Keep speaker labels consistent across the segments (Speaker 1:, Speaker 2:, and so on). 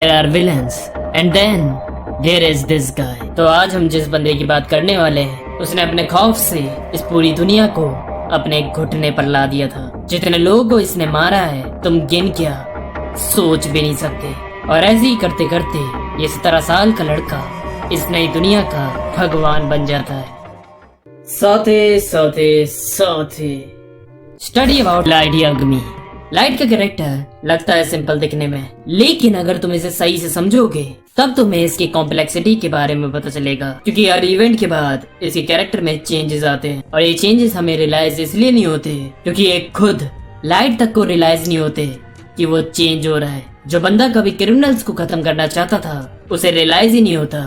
Speaker 1: There are villains and then there is this guy। तो आज हम जिस बंदे की बात करने वाले हैं उसने अपने खौफ से इस पूरी दुनिया को अपने घुटने पर ला दिया था। जितने लोगों को इसने मारा है तुम गिन क्या सोच भी नहीं सकते। और ऐसे ही करते करते ये 17 साल का लड़का इस नई दुनिया का भगवान बन जाता है। साथे स्टडी अबाउट लाइट याग्मी। लाइट का कैरेक्टर लगता है सिंपल दिखने में, लेकिन अगर तुम इसे सही से समझोगे तब तुम्हें इसकी कॉम्प्लेक्सिटी के बारे में पता चलेगा। क्योंकि हर इवेंट के बाद इसके कैरेक्टर में चेंजेस आते हैं और ये चेंजेस हमें रियलाइज इसलिए नहीं होते क्योंकि ये खुद लाइट तक को रियलाइज नहीं होते कि वो चेंज हो रहा है। जो बंदा कभी क्रिमिनल्स को खत्म करना चाहता था उसे रियलाइज ही नहीं होता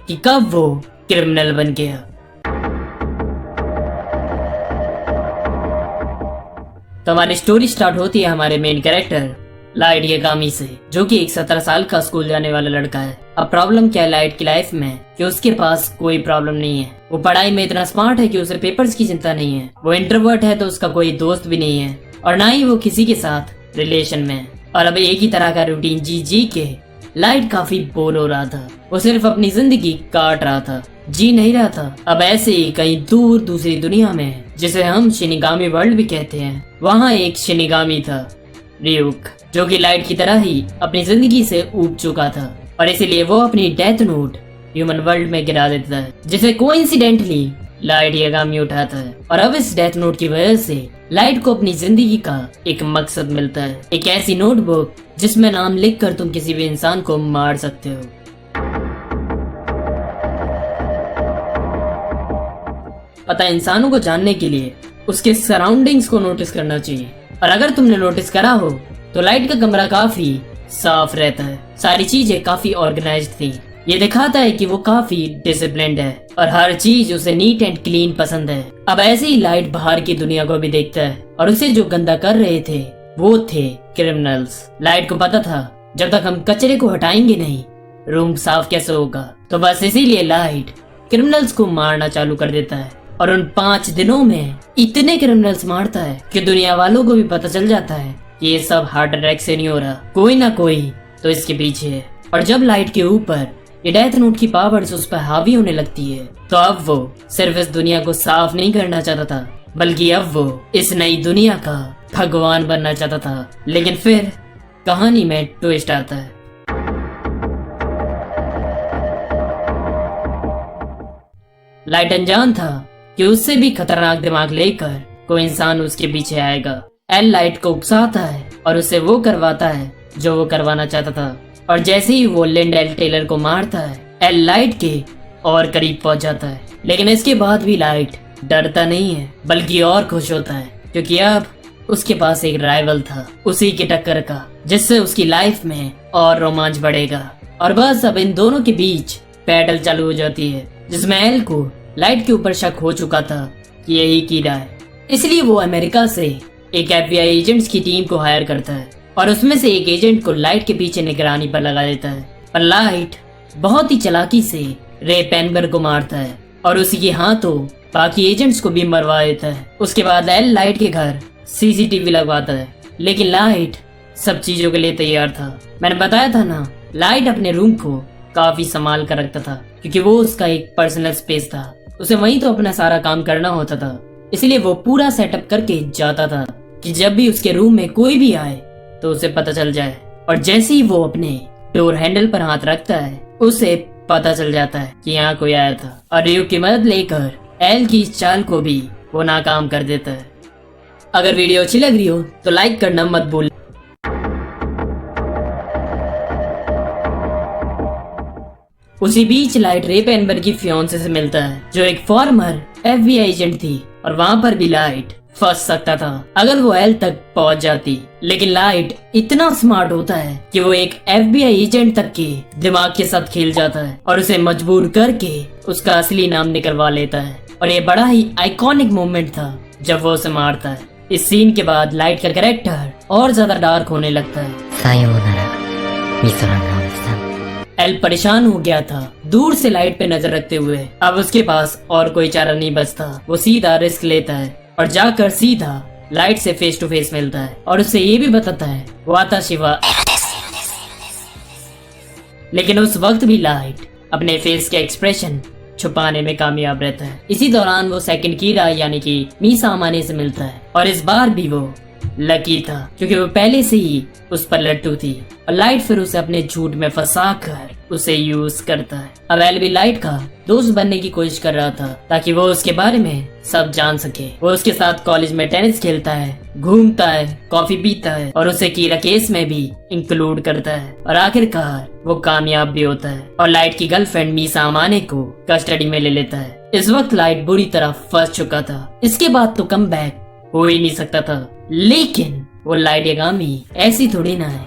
Speaker 1: कि कब वो क्रिमिनल बन गया। तो हमारी स्टोरी स्टार्ट होती है हमारे मेन कैरेक्टर लाइट यागामी से, जो कि एक 17 साल का स्कूल जाने वाला लड़का है। अब प्रॉब्लम क्या है लाइट की लाइफ में कि उसके पास कोई प्रॉब्लम नहीं है। वो पढ़ाई में इतना स्मार्ट है कि उसे पेपर्स की चिंता नहीं है। वो इंट्रोवर्ट है तो उसका कोई दोस्त भी नहीं है और ना ही वो किसी के साथ रिलेशन में है। और अब एक ही तरह का रूटीन जी के लाइट काफी बोर हो रहा था। वो सिर्फ अपनी जिंदगी काट रहा था, जी नहीं रहा था। अब ऐसे ही कहीं दूर दूसरी दुनिया में, जिसे हम शिनिगामी वर्ल्ड भी कहते हैं, वहाँ एक शिनिगामी था रियुक, जो कि लाइट की तरह ही अपनी जिंदगी से ऊब चुका था और इसीलिए वो अपनी डेथ नोट ह्यूमन वर्ल्ड में गिरा देता है, जिसे कोइंसिडेंटली लाइट यागामी उठाता है। और अब इस डेथ नोट की वजह से लाइट को अपनी जिंदगी का एक मकसद मिलता है, एक ऐसी नोटबुक जिसमें नाम लिखकर तुम किसी भी इंसान को मार सकते हो। पता इंसानों को जानने के लिए उसके सराउंडिंग्स को नोटिस करना चाहिए। और अगर तुमने नोटिस करा हो तो लाइट का कमरा काफी साफ रहता है, सारी चीजें काफी ऑर्गेनाइज्ड थी। ये दिखाता है कि वो काफी डिसिप्लिन्ड है और हर चीज उसे नीट एंड क्लीन पसंद है। अब ऐसे ही लाइट बाहर की दुनिया को भी देखता है और उसे जो गंदा कर रहे थे वो थे क्रिमिनल्स। लाइट को पता था जब तक हम कचरे को हटाएंगे नहीं रूम साफ कैसे होगा। तो बस इसीलिए लाइट क्रिमिनल्स को मारना चालू कर देता है और उन 5 दिनों में इतने क्रिमिनल्स मारता है कि दुनिया वालों को भी पता चल जाता है कि ये सब हार्ट अटैक से नहीं हो रहा, कोई ना कोई तो इसके पीछे है। और जब लाइट के ऊपर ये डेथ नोट की पावर्स उस पर हावी होने लगती है तो अब वो सिर्फ इस दुनिया को साफ नहीं करना चाहता था, बल्कि अब वो इस नई दुनिया का भगवान बनना चाहता था। लेकिन फिर कहानी में ट्विस्ट आता है। लाइट अनजान था कि उससे भी खतरनाक दिमाग लेकर कोई इंसान उसके पीछे आएगा। एल लाइट को उकसाता है और उसे वो करवाता है जो वो करवाना चाहता था। और जैसे ही वो लिंडेल टेलर को मारता है एल लाइट के और करीब पहुंच जाता है। लेकिन इसके बाद भी लाइट डरता नहीं है बल्कि और खुश होता है, क्योंकि अब उसके पास एक राइवल था उसी के टक्कर का, जिससे उसकी लाइफ में और रोमांच बढ़ेगा। और बस अब इन दोनों के बीच बैटल चालू हो जाती है, जिसमें एल को लाइट के ऊपर शक हो चुका था कि यही कीड़ा है। इसलिए वो अमेरिका से एक FBI एजेंट्स की टीम को हायर करता है और उसमें से एक एजेंट को लाइट के पीछे निगरानी पर लगा देता है। पर लाइट बहुत ही चालाकी से रे पेनबर्ग को मारता है और उसी के हाथों बाकी एजेंट्स को भी मरवा देता है। उसके बाद एल लाइट के घर CCTV लगवाता है, लेकिन लाइट सब चीजों के लिए तैयार था। मैंने बताया था ना, लाइट अपने रूम को काफी संभाल कर रखता था क्योंकि वो उसका एक पर्सनल स्पेस था। उसे वहीं तो अपना सारा काम करना होता था, इसलिए वो पूरा सेटअप करके जाता था कि जब भी उसके रूम में कोई भी आए तो उसे पता चल जाए। और जैसे ही वो अपने डोर हैंडल पर हाथ रखता है उसे पता चल जाता है कि यहाँ कोई आया था। और रियुक की मदद लेकर एल की इस चाल को भी वो नाकाम कर देता है। अगर वीडियो अच्छी लग रही हो तो लाइक करना मत भूल। उसी बीच लाइट रे पेनबर्ग की फियांसे से मिलता है, जो एक फॉर्मर FBI एजेंट थी। और वहाँ पर भी लाइट फंस सकता था अगर वो एल तक पहुँच जाती, लेकिन लाइट इतना स्मार्ट होता है कि वो एक FBI एजेंट तक के दिमाग के साथ खेल जाता है और उसे मजबूर करके उसका असली नाम निकलवा लेता है। और ये बड़ा ही आइकॉनिक मोमेंट था जब वो उसे मारता है। इस सीन के बाद लाइट का कैरेक्टर और ज्यादा डार्क होने लगता है। एल परेशान हो गया था दूर से लाइट पे नजर रखते हुए। अब उसके पास और कोई चारा नहीं बचता, वो सीधा रिस्क लेता है और जाकर सीधा लाइट से फेस टू फेस मिलता है और उसे ये भी बताता है वाताशिवा लेकिन उस वक्त भी लाइट अपने फेस के एक्सप्रेशन छुपाने में कामयाब रहता है। इसी दौरान वो सेकंड कीरा यानी कि मीसा अमाने से मिलता है और इस बार भी वो लकी था क्योंकि वो पहले से ही उस पर लट्टू थी और लाइट फिर उसे अपने झूठ में फंसाकर उसे यूज करता है। अब एल भी लाइट का दोस्त बनने की कोशिश कर रहा था ताकि वो उसके बारे में सब जान सके। वो उसके साथ कॉलेज में टेनिस खेलता है, घूमता है, कॉफी पीता है और उसे कीरा केस में भी इंक्लूड करता है और आखिरकार वो कामयाब भी होता है और लाइट की गर्लफ्रेंड मीसा अमाने को कस्टडी में ले लेता है। इस वक्त लाइट बुरी तरह फंस चुका था। इसके बाद तो कम बैक हो ही नहीं सकता था, लेकिन वो लाइट यागामी ऐसी थोड़ी ना है।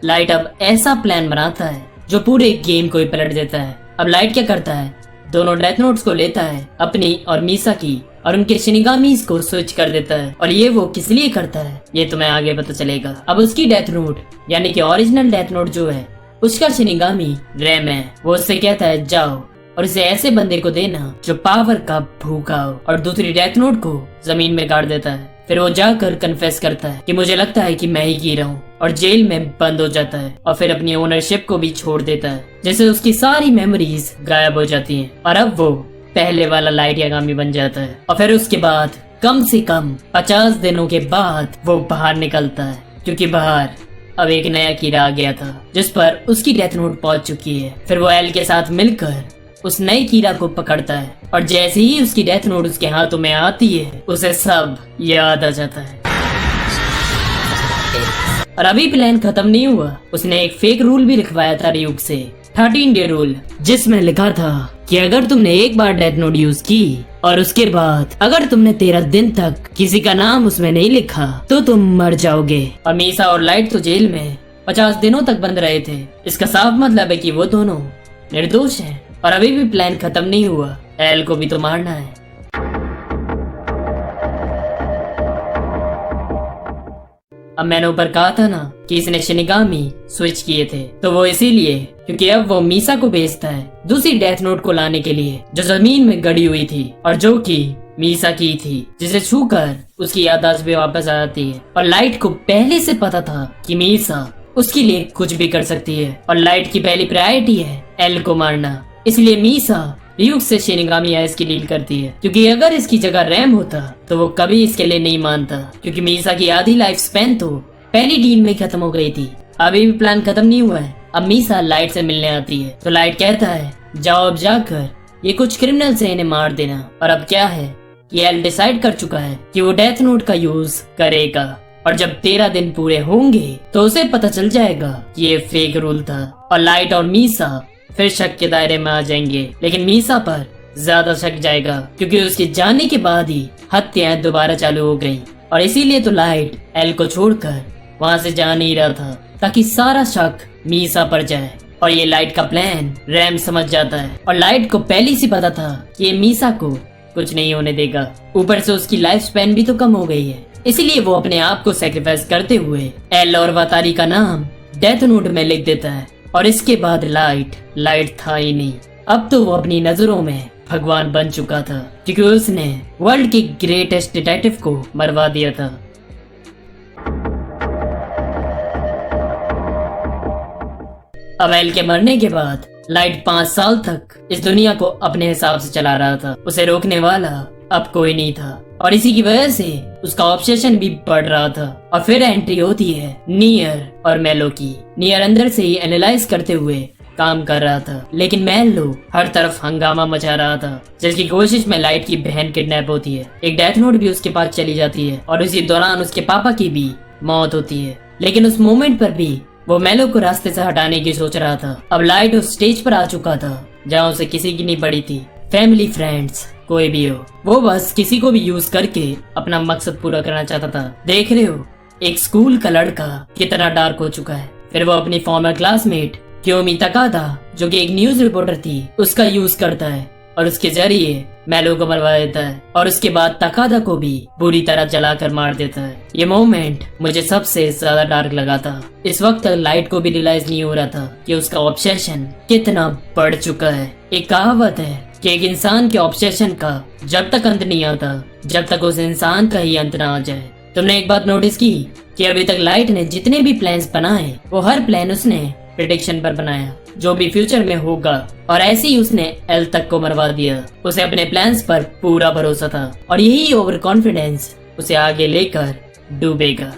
Speaker 1: लाइट अब ऐसा प्लान बनाता है जो पूरे गेम को ही पलट देता है। अब लाइट क्या करता है, दोनों डेथ नोट्स को लेता है अपनी और मीसा की और उनके शिनिगामीज को स्विच कर देता है और ये वो किस लिए करता है ये तुम्हें आगे पता चलेगा। अब उसकी डेथ नोट यानी कि ओरिजिनल डेथ नोट जो है उसका शिनिगामी रैम है। वो उससे कहता है जाओ और इसे ऐसे बंदे को देना जो पावर का भूखा हो और दूसरी डेथ नोट को जमीन में गाड़ देता है। फिर वो जाकर कन्फेस करता है कि मुझे लगता है कि मैं ही गिरा हूँ और जेल में बंद हो जाता है और फिर अपनी ओनरशिप को भी छोड़ देता है जिससे उसकी सारी मेमोरीज गायब हो जाती हैं और अब वो पहले वाला लाइट यागामी बन जाता है। और फिर उसके बाद कम से कम 50 दिनों के बाद वो बाहर निकलता है क्योंकि बाहर अब एक नया कीड़ा आ गया था जिस पर उसकी डेथ नोट पहुंच चुकी है। फिर वो एल के साथ मिलकर उस नए कीड़ा को पकड़ता है और जैसे ही उसकी डेथ नोट उसके हाथों में आती है उसे सब याद आ जाता है। और अभी प्लान खत्म नहीं हुआ, उसने एक फेक रूल भी लिखवाया था रियूक से, 13 डे रूल, जिसमें लिखा था कि अगर तुमने एक बार डेथ नोट यूज की और उसके बाद अगर तुमने 13 दिन तक किसी का नाम उसमें नहीं लिखा तो तुम मर जाओगे। और मीसा और लाइट तो जेल में 50 दिनों तक बंद रहे थे। इसका साफ मतलब है कि वो दोनों निर्दोष हैं। और अभी भी प्लान खत्म नहीं हुआ, एल को भी तो मारना है। अब मैंने ऊपर कहा था ना कि इसने शिनिगामी स्विच किए थे, तो वो इसीलिए क्योंकि अब वो मीसा को भेजता है दूसरी डेथ नोट को लाने के लिए जो जमीन में गड़ी हुई थी और जो कि मीसा की थी, जिसे छूकर उसकी याददाश्त भी वापस आ जाती है। और लाइट को पहले से पता था कि मीसा उसके लिए कुछ भी कर सकती है और लाइट की पहली प्रायोरिटी है एल को मारना। इसलिए मीसा रियूक से शिनिगामी आइस की डील करती है क्योंकि अगर इसकी जगह रैम होता तो वो कभी इसके लिए नहीं मानता क्योंकि मीसा की आधी लाइफ स्पेन तो पहली डील में खत्म हो गई थी। अभी भी प्लान खत्म नहीं हुआ है। अब मीसा लाइट से मिलने आती है तो लाइट कहता है जाओ अब जाकर ये कुछ क्रिमिनल से इन्हें मार देना। और अब क्या है कि एल डिसाइड कर चुका है कि वो डेथ नोट का यूज करेगा और जब 13 दिन पूरे होंगे तो उसे पता चल जाएगा कि ये फेक रूल था और लाइट और मीसा फिर शक के दायरे में आ जाएंगे। लेकिन मीसा पर ज्यादा शक जाएगा क्योंकि उसके जाने के बाद ही हत्याएं दोबारा चालू हो गईं और इसीलिए तो लाइट एल को छोड़कर वहां से जा नहीं रहा था ताकि सारा शक मीसा पर जाए। और ये लाइट का प्लान रैम समझ जाता है और लाइट को पहले से पता था कि ये मीसा को कुछ नहीं होने देगा। ऊपर से उसकी लाइफ स्पेन भी तो कम हो गई है, इसीलिए वो अपने आप को सेक्रीफाइस करते हुए एल और वातारी का नाम डेथ नोट में लिख देता है। और इसके बाद लाइट था ही नहीं, अब तो वो अपनी नजरों में भगवान बन चुका था क्योंकि उसने वर्ल्ड के ग्रेटेस्ट डिटेक्टिव को मरवा दिया था। अब एल के मरने के बाद लाइट 5 साल तक इस दुनिया को अपने हिसाब से चला रहा था। उसे रोकने वाला अब कोई नहीं था और इसी की वजह से उसका ऑब्सेशन भी बढ़ रहा था। और फिर एंट्री होती है नियर और मेलो की। नियर अंदर से ही एनालाइज करते हुए काम कर रहा था, लेकिन मेलो हर तरफ हंगामा मचा रहा था जिसकी कोशिश में लाइट की बहन किडनैप होती है। एक डेथ नोट भी उसके पास चली जाती है और उसी दौरान उसके पापा की भी मौत होती है। लेकिन उस मोमेंट पर भी वो मेलो को रास्ते से हटाने की सोच रहा था। अब लाइट उस स्टेज पर आ चुका था जहाँ उसे किसी की नहीं पड़ी थी, फैमिली फ्रेंड्स कोई भी हो, वो बस किसी को भी यूज करके अपना मकसद पूरा करना चाहता था। देख रहे हो एक स्कूल का लड़का कितना डार्क हो चुका है। फिर वो अपनी फॉर्मर क्लासमेट क्योमी तकादा जो कि एक न्यूज रिपोर्टर थी उसका यूज करता है और उसके जरिए मेलो को मरवा देता है और उसके बाद तकादा को भी बुरी तरह जलाकर मार देता है। ये मोमेंट मुझे सबसे ज्यादा डार्क लगा था। इस वक्त तक लाइट को भी रियलाइज नहीं हो रहा था कि उसका ऑब्सेशन कितना बढ़ चुका है। एक कहावत है कि एक इंसान के ऑब्सेशन का जब तक अंत नहीं आता जब तक उस इंसान का ही अंत ना आ जाए। तुमने एक बात नोटिस की कि अभी तक लाइट ने जितने भी प्लान्स बनाए वो हर प्लान उसने प्रेडिक्शन पर बनाया, जो भी फ्यूचर में होगा, और ऐसे ही उसने एल तक को मरवा दिया। उसे अपने प्लान्स पर पूरा भरोसा था और यही ओवर कॉन्फिडेंस उसे आगे लेकर डूबेगा।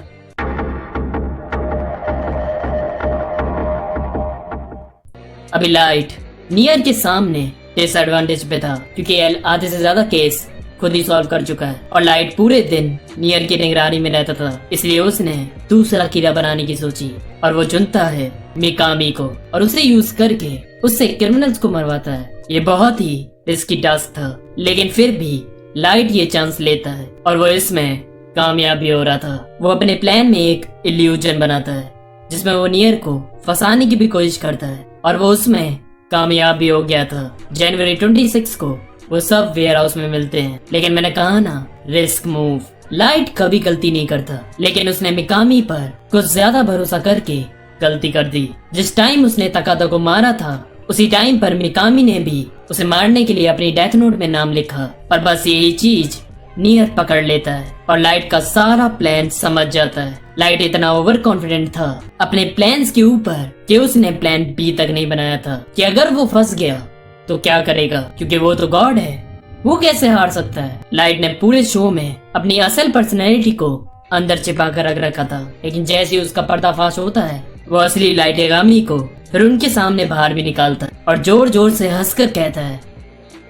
Speaker 1: अभी लाइट नियर के सामने डिसएडवांटेज पे था क्योंकि एल आधे से ज्यादा केस खुद ही सॉल्व कर चुका है और लाइट पूरे दिन नियर की निगरानी में रहता था। इसलिए उसने दूसरा कीड़ा बनाने की सोची और वो चुनता है मिकामी को और उसे यूज करके उससे क्रिमिनल्स को मरवाता है। ये बहुत ही रिस्की टास्क था, लेकिन फिर भी लाइट ये चांस लेता है और वो इसमें कामयाब भी हो रहा था। वो अपने प्लान में एक इल्यूजन बनाता है जिसमें वो नियर को फंसाने की भी कोशिश करता है और वो उसमें कामयाब भी हो गया था। जनवरी 26 को वो सब वेयर हाउस में मिलते हैं, लेकिन मैंने कहा ना, रिस्क मूव। लाइट कभी गलती नहीं करता, लेकिन उसने मिकामी पर कुछ ज्यादा भरोसा करके गलती कर दी। जिस टाइम उसने तकादा को मारा था उसी टाइम पर मिकामी ने भी उसे मारने के लिए अपनी डेथ नोट में नाम लिखा, पर बस यही चीज नियर पकड़ लेता है और लाइट का सारा प्लान समझ जाता है। लाइट इतना ओवर कॉन्फिडेंट था अपने प्लान्स के ऊपर कि उसने प्लान बी तक नहीं बनाया था कि अगर वो फंस गया तो क्या करेगा, क्योंकि वो तो गॉड है, वो कैसे हार सकता है। लाइट ने पूरे शो में अपनी असल पर्सनैलिटी को अंदर छिपा कर रख रखा था, लेकिन जैसे ही उसका पर्दाफाश होता है वो असली लाइट यागामी को फिर उनके सामने बाहर भी निकालता है और जोर जोर से हंसकर कहता है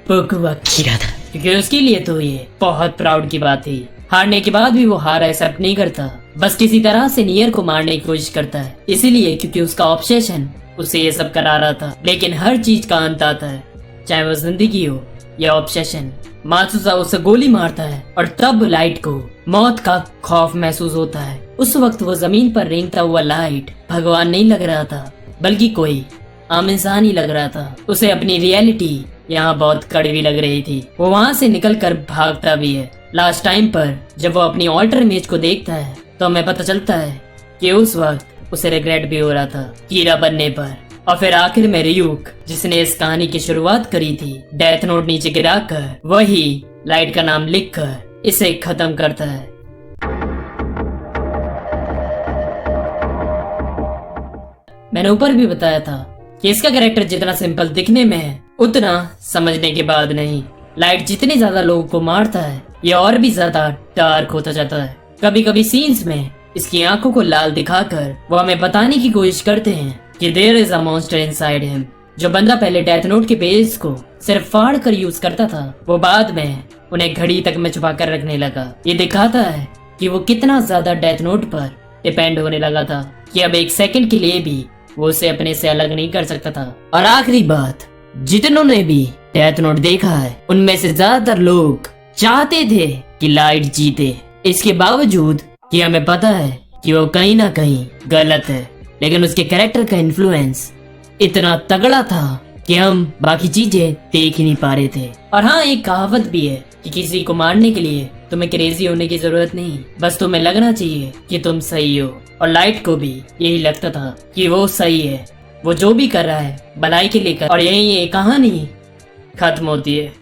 Speaker 1: पुकुवा कीड़ा था, क्योंकि उसके लिए तो ये बहुत प्राउड की बात थी। हारने के बाद भी वो हार एक्सेप्ट नहीं करता, बस किसी तरह से नियर को मारने की कोशिश करता है, इसीलिए क्योंकि उसका ऑब्सेशन उसे ये सब करा रहा था। लेकिन हर चीज का अंत आता है, चाहे वो जिंदगी हो या ऑब्सेशन। मात्सुजा उसे गोली मारता है और तब लाइट को मौत का खौफ महसूस होता है। उस वक्त वो जमीन पर रेंगता हुआ लाइट भगवान नहीं लग रहा था, बल्कि कोई आम इंसान ही लग रहा था। उसे अपनी रियलिटी यहाँ बहुत कड़वी लग रही थी। वो वहाँ से निकलकर भागता भी है। लास्ट टाइम पर जब वो अपनी ऑल्टर इमेज को देखता है तो हमें पता चलता है कि उस वक्त उसे रिग्रेट भी हो रहा था कीड़ा बनने पर। और फिर आखिर में रियूक, जिसने इस कहानी की शुरुआत करी थी, डेथ नोट नीचे गिराकर वही लाइट का नाम लिखकर इसे खत्म करता है। मैंने ऊपर भी बताया था कि इसका कैरेक्टर जितना सिंपल दिखने में है उतना समझने के बाद नहीं। लाइट जितने ज्यादा लोगों को मारता है ये और भी ज्यादा डार्क होता जाता है। कभी कभी सीन्स में इसकी आंखों को लाल दिखाकर वो हमें बताने की कोशिश करते हैं कि there is a monster inside him. जो बंदा पहले डेथ नोट के पेज को सिर्फ फाड़ कर यूज करता था वो बाद में उन्हें घड़ी तक में छुपा कर रखने लगा। ये दिखाता है कि वो कितना ज्यादा डेथ नोट पर डिपेंड होने लगा था कि अब एक सेकंड के लिए भी वो उसे अपने से अलग नहीं कर सकता था। और आखिरी बात, जितनों ने भी डेथ नोट देखा है उनमें से ज्यादातर लोग चाहते थे कि लाइट जीते, इसके बावजूद कि हमें पता है कि वो कहीं ना कहीं गलत है, लेकिन उसके कैरेक्टर का इन्फ्लुएंस इतना तगड़ा था कि हम बाकी चीजें देख ही नहीं पा रहे थे। और हाँ, एक कहावत भी है कि किसी को मारने के लिए तुम्हें क्रेजी होने की जरूरत नहीं, बस तुम्हें लगना चाहिए कि तुम सही हो। और लाइट को भी यही लगता था कि वो सही है, वो जो भी कर रहा है भलाई के लिए कर। और यही ये कहानी खत्म होती है।